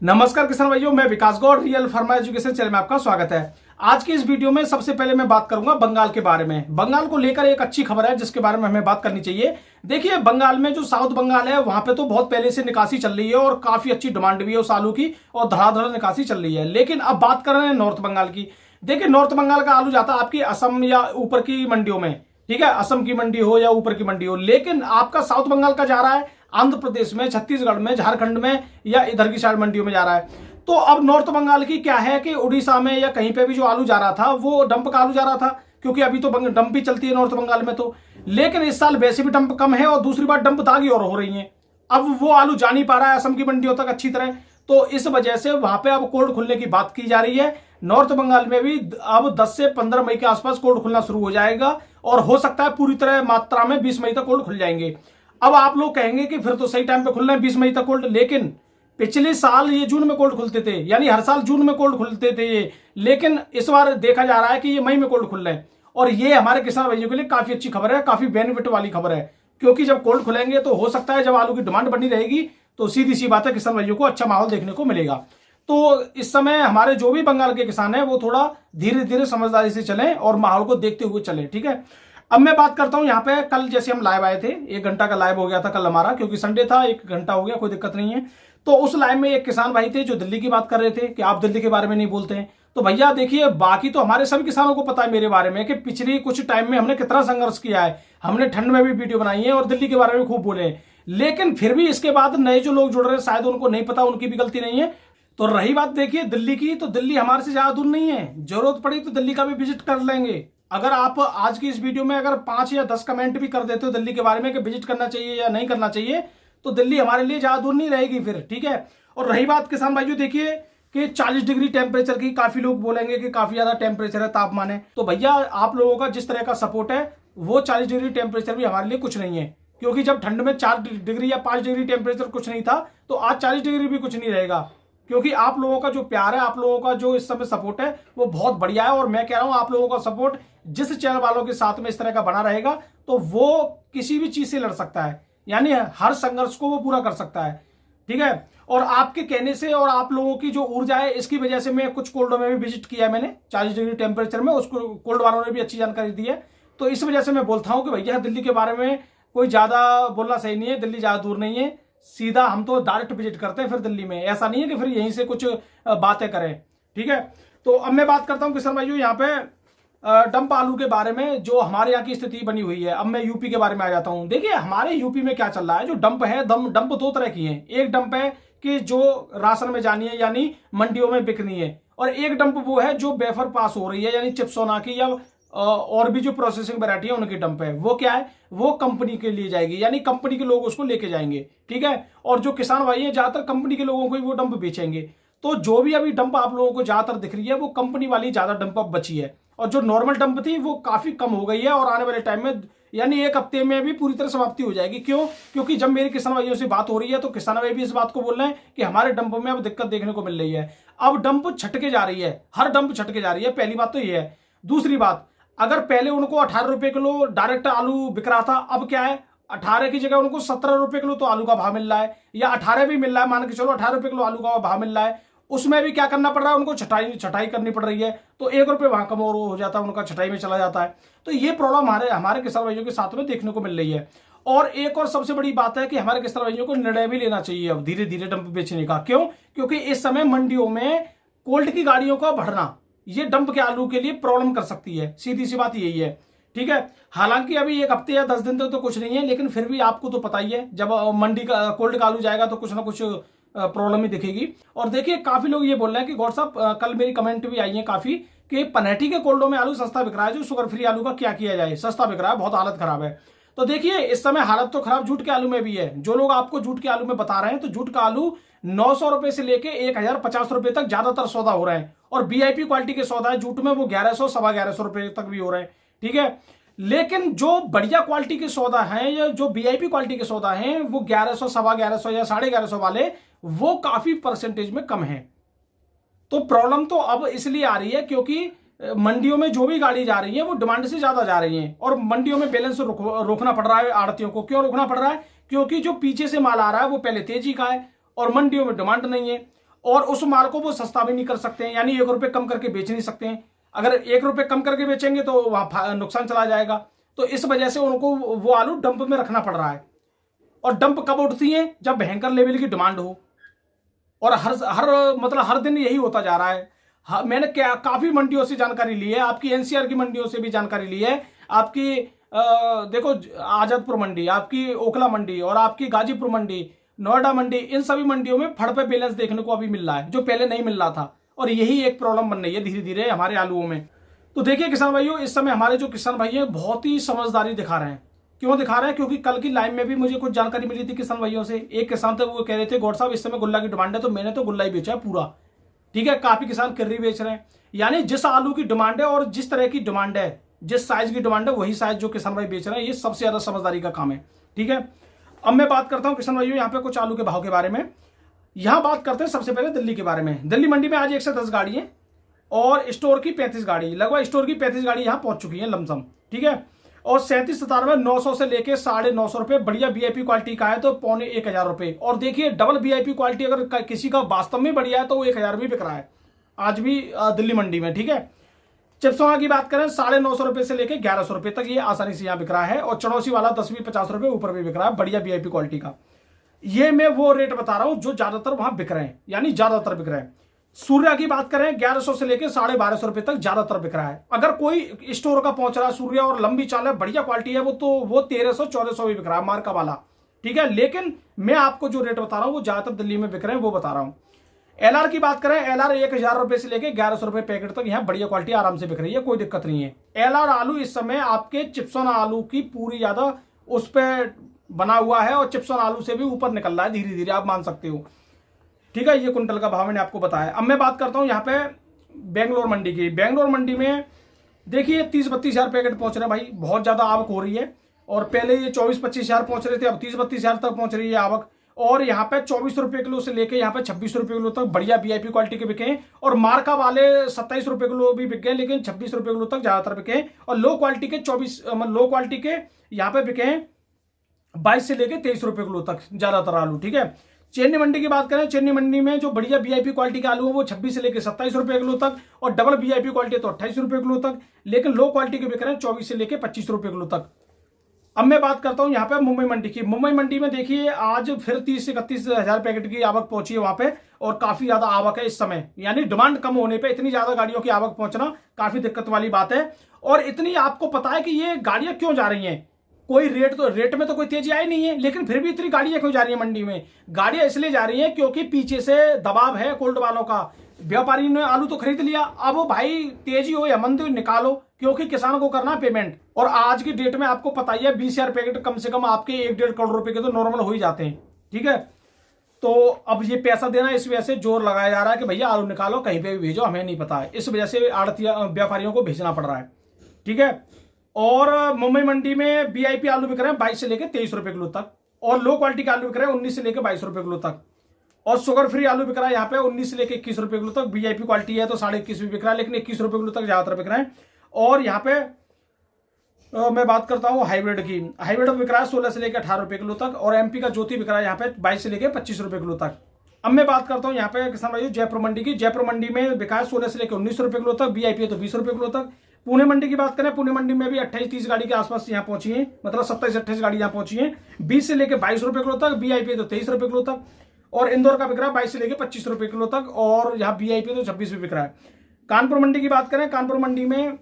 नमस्कार किसान भाइयों, मैं Vikas Gaur real farma education channel में आपका स्वागत है। आज की इस वीडियो में सबसे पहले मैं बात करूंगा बंगाल के बारे में। बंगाल को लेकर एक अच्छी खबर है जिसके बारे में हमें बात करनी चाहिए। देखिए, बंगाल में जो साउथ बंगाल है वहां पे तो बहुत पहले से निकासी चल रही है और काफी अच्छी डिमांड भी है उस आलू की और धड़ाधड़ निकासी चल रही है। लेकिन अब बात कर रहे हैं नॉर्थ बंगाल की। देखिए, नॉर्थ बंगाल का आलू जाता है आपकी असम या ऊपर की मंडियों में, ठीक है, असम की मंडी हो या ऊपर की मंडी हो। लेकिन आपका साउथ बंगाल का जा रहा है आंध्र प्रदेश में, छत्तीसगढ़ में, झारखंड में या इधर की साइड मंडियों में जा रहा है। तो अब नॉर्थ बंगाल की क्या है कि उड़ीसा में या कहीं पे भी जो आलू जा रहा था वो डंप का आलू जा रहा था, क्योंकि अभी तो डंप भी चलती है नॉर्थ बंगाल में। तो लेकिन इस साल वैसे भी डंप कम है और दूसरी बात डंप दागी और हो रही है। अब वो आलू जा नहीं पा रहा है असम की मंडियों तक अच्छी तरह, तो इस वजह से वहां पे अब कोल्ड खुलने की बात की जा रही है। नॉर्थ बंगाल में भी अब 10 से 15 मई के आसपास कोल्ड खुलना शुरू हो जाएगा और हो सकता है पूरी तरह मात्रा में 20 मई तक कोल्ड खुल जाएंगे। अब आप लोग कहेंगे कि फिर तो सही टाइम पे खुल रहे हैं 20 मई तक कोल्ड, लेकिन पिछले साल ये जून में कोल्ड खुलते थे, यानी हर साल जून में कोल्ड खुलते थे ये। लेकिन इस बार देखा जा रहा है कि ये मई में कोल्ड खुल रहे हैं और ये हमारे किसान भाइयों के लिए काफी अच्छी खबर है, काफी बेनिफिट वाली खबर है। क्योंकि जब कोल्ड खुलेंगे तो हो सकता है जब आलू की डिमांड बनी रहेगी तो सीधी सी बात है किसान भाइयों को अच्छा माहौल देखने को मिलेगा। तो इस समय हमारे जो भी बंगाल के किसान हैं वो थोड़ा धीरे धीरे समझदारी से चलें और माहौल को देखते हुए चलें, ठीक है। अब मैं बात करता हूं यहाँ पे, कल जैसे हम लाइव आए थे, 1 घंटा का लाइव हो गया था कल हमारा, क्योंकि संडे था, 1 घंटा हो गया, कोई दिक्कत नहीं है। तो उस लाइव में एक किसान भाई थे जो दिल्ली की बात कर रहे थे कि आप दिल्ली के बारे में नहीं बोलते हैं। तो भैया देखिए, बाकी तो हमारे सभी किसानों को पता है मेरे बारे में कि पिछले कुछ टाइम में हमने कितना संघर्ष किया है। हमने ठंड में भी वीडियो बनाई है और दिल्ली के बारे में खूब बोले हैं। लेकिन फिर भी इसके बाद नए जो लोग जुड़ रहे हैं शायद उनको नहीं पता, उनकी भी गलती नहीं है। तो रही बात देखिए दिल्ली की, तो दिल्ली हमारे से ज्यादा दूर नहीं है, जरूरत पड़ी तो दिल्ली का भी विजिट कर लेंगे। अगर आप आज की इस वीडियो में अगर 5 या 10 कमेंट भी कर देते हो दिल्ली के बारे में कि विजिट करना चाहिए या नहीं करना चाहिए, तो दिल्ली हमारे लिए ज्यादा दूर नहीं रहेगी फिर, ठीक है। और रही बात किसान भाइयों, देखिए कि 40 डिग्री टेम्परेचर की, काफी लोग बोलेंगे कि काफी ज्यादा टेम्परेचर है, तापमान है। तो भैया आप लोगों का जिस तरह का सपोर्ट है वो 40 डिग्री टेम्परेचर भी हमारे लिए कुछ नहीं है। क्योंकि जब ठंड में 4 डिग्री या 5 डिग्री टेम्परेचर कुछ नहीं था, तो आज 40 डिग्री भी कुछ नहीं रहेगा। क्योंकि आप लोगों का जो प्यार है, आप लोगों का जो इस समय सपोर्ट है वो बहुत बढ़िया है। और मैं कह रहा हूं आप लोगों का सपोर्ट जिस चैनल वालों के साथ में इस तरह का बना रहेगा तो वो किसी भी चीज से लड़ सकता है, यानी हर संघर्ष को वो पूरा कर सकता है, ठीक है। और आपके कहने से और आप लोगों की जो ऊर्जा है इसकी वजह से मैं कुछ कोल्डों में भी विजिट किया है मैंने 40 डिग्री टेम्परेचर में, उसको कोल्ड वालों ने भी अच्छी जानकारी दी है। तो इस वजह से मैं बोलता हूं कि भैया दिल्ली के बारे में कोई ज्यादा बोलना सही नहीं है, दिल्ली ज्यादा दूर नहीं है, सीधा हम तो डायरेक्ट विजिट करते हैं फिर दिल्ली में, ऐसा नहीं है कि फिर यहीं से कुछ बातें करें, ठीक है। तो अब मैं बात करता हूं किसान भाइयों यहाँ पे डंप आलू के बारे में, जो हमारे यहाँ की स्थिति बनी हुई है। अब मैं यूपी के बारे में आ जाता हूं। देखिए हमारे यूपी में क्या चल रहा है, जो डंप है, डंप 2 तरह की है। एक डंप है कि जो राशन में जानी है यानी मंडियों में बिकनी है, और एक डंप वो है जो वेफर पास हो रही है यानी चिप्सोना की या और भी जो प्रोसेसिंग वैरायटी है उनकी डंप है। वो क्या है, वो कंपनी के लिए जाएगी, यानी कंपनी के लोग उसको लेके जाएंगे, ठीक है। और जो किसान भाई है ज्यादातर कंपनी के लोगों को ही वो डंप बेचेंगे। तो जो भी अभी डंप आप लोगों को ज्यादातर दिख रही है वो कंपनी वाली ज्यादा डंप अब बची है, और जो नॉर्मल डंप थी वो काफी कम हो गई है और आने वाले टाइम में यानी 1 हफ्ते में भी पूरी तरह समाप्ति हो जाएगी। क्यों? क्योंकि जब मेरे किसान भाइयों से बात हो रही है तो किसान भाई भी इस बात को बोल रहे हैं कि हमारे डंप में अब दिक्कत देखने को मिल रही है। अब डंप छटके जा रही है, हर डंप छटके जा रही है, पहली बात तो ये है। दूसरी बात, अगर पहले उनको 18 रुपए किलो डायरेक्ट आलू बिक रहा था, अब क्या है 18 की जगह उनको 17 रुपए किलो तो आलू का भाव मिल रहा है, या 18 भी मिल रहा है, मान के चलो 18 रुपए किलो आलू का भाव मिल रहा है। उसमें भी क्या करना पड़ रहा है उनको, छटाई करनी पड़ रही है। तो 1 रुपए वहां कम और हो जाता है, उनका छटाई में चला जाता है। तो ये प्रॉब्लम हमारे किसान भाइयों के साथ में देखने को मिल रही है। और एक और सबसे बड़ी बात है कि हमारे किसान भाइयों को निर्णय भी लेना चाहिए अब धीरे धीरे डंप बेचने का। क्यों? क्योंकि इस समय मंडियों में कोल्ड की गाड़ियों का बढ़ना ये डंप के आलू के लिए प्रॉब्लम कर सकती है, सीधी सी बात यही है, ठीक है। हालांकि अभी 1 हफ्ते या 10 दिन तक तो कुछ नहीं है, लेकिन फिर भी आपको तो पता ही है जब मंडी का कोल्ड का आलू जाएगा तो कुछ ना कुछ प्रॉब्लम ही दिखेगी। और देखिए काफी लोग ये बोल रहे हैं कि गौर साहब, कल मेरी कमेंट भी आई है काफी कि पनहटी के कोल्डों में आलू सस्ता बिक रहा है, जो शुगर फ्री आलू का क्या किया जाए, सस्ता बिक रहा है, बहुत हालत खराब है। तो देखिए इस समय हालत तो खराब जूट के आलू में भी है। जो लोग आपको जूट के आलू में बता रहे हैं तो जूट का आलू 900 रुपए से लेके 1050 रुपए तक ज्यादातर सौदा हो रहे हैं, और वीआईपी क्वालिटी के सौदा है जूट में वो 1100 सवा 1100 रुपए तक भी हो रहे हैं, ठीक है। लेकिन जो बढ़िया क्वालिटी के सौदा है या जो वीआईपी क्वालिटी के सौदा है वो 1100 सवा 1100 या 1150 वाले वो काफी परसेंटेज में कम है। तो प्रॉब्लम तो अब इसलिए आ रही है क्योंकि मंडियों में जो भी गाड़ी जा रही है वो डिमांड से ज्यादा जा रही है, और मंडियों में बैलेंस रोकना पड़ रहा है आड़तियों को। क्यों रोकना पड़ रहा है? क्योंकि जो पीछे से माल आ रहा है वो पहले तेजी का है और मंडियों में डिमांड नहीं है। और उस माल को वो सस्ता भी नहीं कर सकते हैं, यानी 1 रुपये कम करके बेच नहीं सकते हैं। अगर 1 रुपये कम करके बेचेंगे तो वहां नुकसान चला जाएगा। तो इस वजह से उनको वो आलू डंप में रखना पड़ रहा है। और डंप कब उठती है? जब भयंकर लेवल की डिमांड हो। और हर दिन यही होता जा रहा है। मैंने काफी मंडियों से जानकारी ली है, आपकी एनसीआर की मंडियों से भी जानकारी ली है, आपकी देखो आजादपुर मंडी, आपकी ओखला मंडी और आपकी गाजीपुर मंडी, नोएडा मंडी, इन सभी मंडियों में फड़ पे बैलेंस देखने को अभी मिल रहा है, जो पहले नहीं मिल रहा था। और यही एक प्रॉब्लम बन रही है धीरे धीरे हमारे आलूओं में। तो देखिए किसान भाइयों, इस समय हमारे जो किसान भाई हैं बहुत ही समझदारी दिखा रहे हैं। क्यों दिखा रहे हैं? क्योंकि कल की लाइव में भी मुझे कुछ जानकारी मिली थी किसान भाइयों से। एक किसान थे, वो कह रहे थे गौड़ साहब इस समय गुल्ला की डिमांड है, तो मैंने तो गुल्ला ही बेचा है पूरा। ठीक है, काफी किसान किर्री बेच रहे हैं। यानी जिस आलू की डिमांड है और जिस तरह की डिमांड है, जिस साइज की डिमांड है, वही साइज जो किसान भाई बेच रहे हैं। ये सबसे ज्यादा समझदारी का काम है। ठीक है, अब मैं बात करता हूं किसान भाइयों यहाँ पे कुछ आलू के भाव के बारे में। यहां बात करते हैं सबसे पहले दिल्ली के बारे में। दिल्ली मंडी में आज 110 गाड़ी है और स्टोर की 35 गाड़ी, लगभग स्टोर की 35 गाड़ी यहां पहुंच चुकी है लमसम। ठीक है, और 3797 से लेके 950 रुपए बढ़िया वीआईपी क्वालिटी का है तो 1500 रुपए। और देखिए डबल वीआईपी क्वालिटी अगर किसी का वास्तव में बढ़िया है तो वो 1000 भी बिक रहा है आज भी दिल्ली मंडी में। ठीक है, चिप्सोना की बात करें 950 रुपए से लेके 1100 रुपए तक ये आसानी से यहाँ बिक रहा है। और चौड़ौसी वाला 10-50 रुपए ऊपर भी बिक रहा है बढ़िया वीआईपी क्वालिटी का। ये मैं वो रेट बता रहा हूं जो ज्यादातर वहां बिक रहे हैं, यानी ज्यादातर बिक रहे हैं। सूर्या की बात करें 1100 से लेके 1250 रुपए तक ज्यादातर बिक रहा है। अगर कोई स्टोर का पहुंच रहा है सूर्या और लंबी चाल है, बढ़िया क्वालिटी है, वो 1300-1400 भी बिक रहा है मार्का वाला। ठीक है, लेकिन मैं आपको जो रेट बता रहा हूं वो ज्यादातर दिल्ली में बिक रहे हैं, वो बता रहा हूं। एलआर की बात करें, एलआर 1000 रुपए से लेके 1100 रुपए पैकेट तक यहाँ बढ़िया क्वालिटी आराम से बिक रही है, कोई दिक्कत नहीं है। एलआर आलू इस समय आपके चिप्सोना आलू की पूरी ज्यादा उस पर बना हुआ है और चिप्सोना आलू से भी ऊपर निकल रहा है धीरे धीरे, आप मान सकते हो। ठीक है, ये कुंटल का भाव मैंने आपको बताया। अब मैं बात करता हूँ यहाँ पे बेंगलोर मंडी की। बेंगलोर मंडी में देखिए 30-32 हजार पैकेट पहुंच रहे हैं भाई, बहुत ज्यादा आवक हो रही है। और पहले ये 24-25 हजार पहुंच रहे थे, अब 30-32 हजार तक पहुंच रही है आवक। और यहाँ पे 24 रुपए किलो से लेके यहाँ पे 26 रुपए किलो तक बढ़िया वीआईपी क्वालिटी के बिके हैं। और मार्का वाले 27 रुपए किलो भी बिके हैं, लेकिन 26 रुपए किलो तक ज्यादातर बिके हैं। और लो क्वालिटी के लो क्वालिटी के यहाँ पे बिके हैं 22 से लेके 23 रुपए किलो तक ज्यादातर आलू। ठीक है, चेन्नई मंडी की बात करें, चेन्नई मंडी में जो बढ़िया वीआईपी क्वालिटी के आलू है वो 26 से लेके 27 रुपए किलो तक, और डबल वीआईपी क्वालिटी तो 28 रुपए किलो तक। लेकिन लो क्वालिटी के बिक रहे हैं 24 से लेके 25 रुपए किलो तक। अब मैं बात करता हूं यहाँ पे मुंबई मंडी की। मुंबई मंडी में देखिए आज फिर 30 से 31 हजार पैकेट की आवक पहुंची है वहां पे, और काफी ज्यादा आवक है इस समय। यानी डिमांड कम होने पे इतनी ज्यादा गाड़ियों की आवक पहुंचना काफी दिक्कत वाली बात है। और इतनी आपको पता है कि ये गाड़ियां क्यों जा रही हैं? कोई रेट में तो कोई तेजी आई नहीं है, लेकिन फिर भी इतनी गाड़ियां क्यों जा रही है मंडी में? गाड़ियां इसलिए जा रही हैं क्योंकि पीछे से दबाव है कोल्ड वालों का। व्यापारी ने आलू तो खरीद लिया, अब वो भाई तेजी हो या मंदी हो निकालो, क्योंकि किसान को करना पेमेंट। और आज की डेट में आपको पता ही है 20,000 पैकेट कम से कम आपके 1-1.5 करोड़ रुपए के तो नॉर्मल हो ही जाते हैं। ठीक है, तो अब ये पैसा देना इस वजह से जोर लगाया जा रहा है कि भैया आलू निकालो, कहीं पे भी भेजो, हमें नहीं पता है। इस वजह से आड़तिया व्यापारियों को भेजना पड़ रहा है। ठीक है, और मुंबई मंडी में वीआईपी आलू बिक रहे हैं 22 से लेकर 23 रुपए किलो तक, और लो क्वालिटी के आलू बिक रहे हैं 19 से लेकर 22 रुपए किलो तक। और शुगर फ्री आलू बिक रहा है यहाँ पे 19 से लेकर 21 रुपए किलो तक। वीआईपी क्वालिटी है तो 21.5 भी बिक रहा है, लेकिन 21 रुपए किलो तक ज्यादातर बिक रहे हैं। और यहाँ पे मैं बात करता हूँ हाइब्रिड की। हाइब्रिड बिक रहा है 16 से लेकर 18 रुपए किलो तक, और एमपी का ज्योति बिक रहा है यहाँ पे 22 से लेकर 25 रुपए किलो तक। अब मैं बात करता हूँ यहाँ पे किसान भाइयों जयपुर मंडी की। जयपुर मंडी में बिका है 16 से लेकर 19 रुपए किलो तक, वीआईपी है तो 20 रुपए किलो तक। पुणे मंडी की बात करें, पुणे मंडी में भी 28-30 गाड़ी के आसपास यहाँ पहुंची है, मतलब 27-28 गाड़ी यहाँ पहुंची है, 20 से लेकर 22 रुपए किलो तक, वीआईपी तो 23 रुपए किलो तक। और इंदौर का बिक रहा है 22 से लेकर 25 रुपए किलो तक, और यहाँ वीआईपी तो 26 भी बिक रहा है। कानपुर मंडी की बात करें, कानपुर मंडी में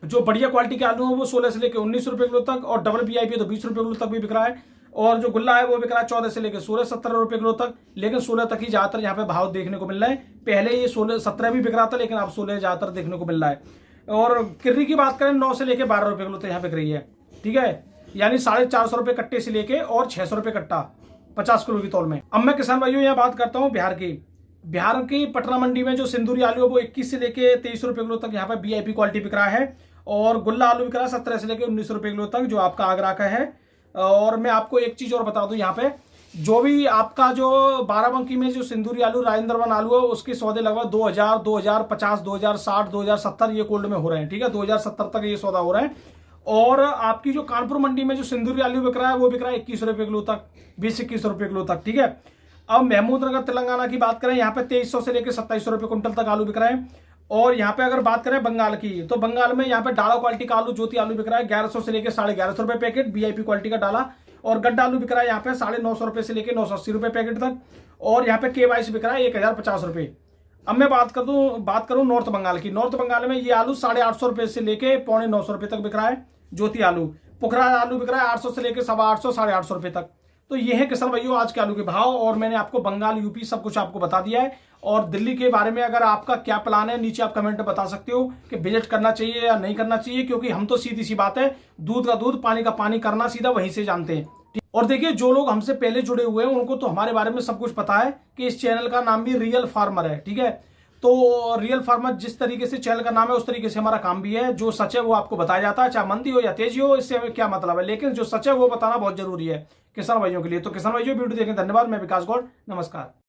जो बढ़िया क्वालिटी के आलू है वो 16 से लेकर 19 रुपए किलो तक, और डबल वीआईपी तो 20 रुपए किलो तक भी बिक रहा है। और जो गुल्ला है वो बिक रहा है 14 से लेकर 16-17 रुपए किलो तक, लेकिन 16 तक ही ज्यादातर यहाँ पे भाव देखने को मिल रहा है। पहले ये 16-17 भी बिक रहा था, लेकिन अब 16 ज्यादातर देखने को मिल रहा है। और किर्री की बात करें 9 से लेकर 12 रुपए किलो तक यहाँ बिक रही है। ठीक है, यानी 450 रुपए कट्टे से लेके और 600 रुपए कट्टा 50 किलो की तौल में। अब मैं किसान भाइयों यहाँ बात करता हूँ बिहार की पटना मंडी में जो सिंदूरी आलू है वो 21 से लेके 23 रुपए किलो तक यहाँ पे वीआईपी क्वालिटी बिक रहा है। और गुल्ला आलू बिक रहा है 17 से लेकर 19 रुपए किलो तक, जो आपका आगरा का है। और मैं आपको एक चीज और बता दूं, यहाँ पे जो भी आपका जो बाराबंकी में जो सिंदूरी आलू राजेंद्र वन आलू है उसके सौदे लगभग 2000, 2050, 2060, 2070 ये कोल्ड में हो रहे हैं। ठीक है, 2070 तक ये सौदा हो रहा है। और आपकी जो कानपुर मंडी में जो सिंदूरी आलू बिक रहा है वो बिक रहा है 21 रुपए किलो तक, 20-21 रुपए किलो तक। ठीक है, अब महमूदनगर तेलंगाना की बात करें, यहाँ पे 2300 से लेकर 2700 रुपए कुंटल तक आलू बिक रहा है। और यहाँ पे अगर बात करें बंगाल की, तो बंगाल में यहाँ पे डाला क्वालिटी का आलू, ज्योति आलू बिक रहा है 1100 से लेकर 1150 रुपए पैकेट, वीआईपी क्वालिटी का डाला। और गड्ढा आलू बिक रहा है यहाँ पे 950 रुपए से लेकर 980 रुपए पैकेट तक। और यहाँ पे के22 बिक रहा है 1050 रुपए। अब मैं बात करूं नॉर्थ बंगाल की। नॉर्थ बंगाल में ये आलू 850 रुपए से लेके 950 रुपए तक बिक रहा है ज्योति आलू। पोखरा आलू बिक रहा है 800 से लेकर 850 850 रुपए तक। तो ये है किसान भाइयों आज के आलू के भाव। और मैंने आपको बंगाल, यूपी सब कुछ आपको बता दिया है। और दिल्ली के बारे में अगर आपका क्या प्लान है, नीचे आप कमेंट में बता सकते हो कि विजिट करना चाहिए या नहीं करना चाहिए, क्योंकि हम तो सीधी सी बात है, दूध का दूध पानी का पानी करना सीधा वहीं से जानते हैं। और देखिए, जो लोग हमसे पहले जुड़े हुए हैं उनको तो हमारे बारे में सब कुछ पता है कि इस चैनल का नाम भी रियल फार्मर है। ठीक है, तो रियल फार्मर जिस तरीके से चैनल का नाम है उस तरीके से हमारा काम भी है। जो सच है वो आपको बताया जाता है, चाहे मंदी हो या तेजी हो, इससे हमें क्या मतलब है, लेकिन जो सच है वो बताना बहुत जरूरी है किसान भाइयों के लिए। तो किसान भाइयों वीडियो देखें, धन्यवाद। मैं विकास गौड़, नमस्कार।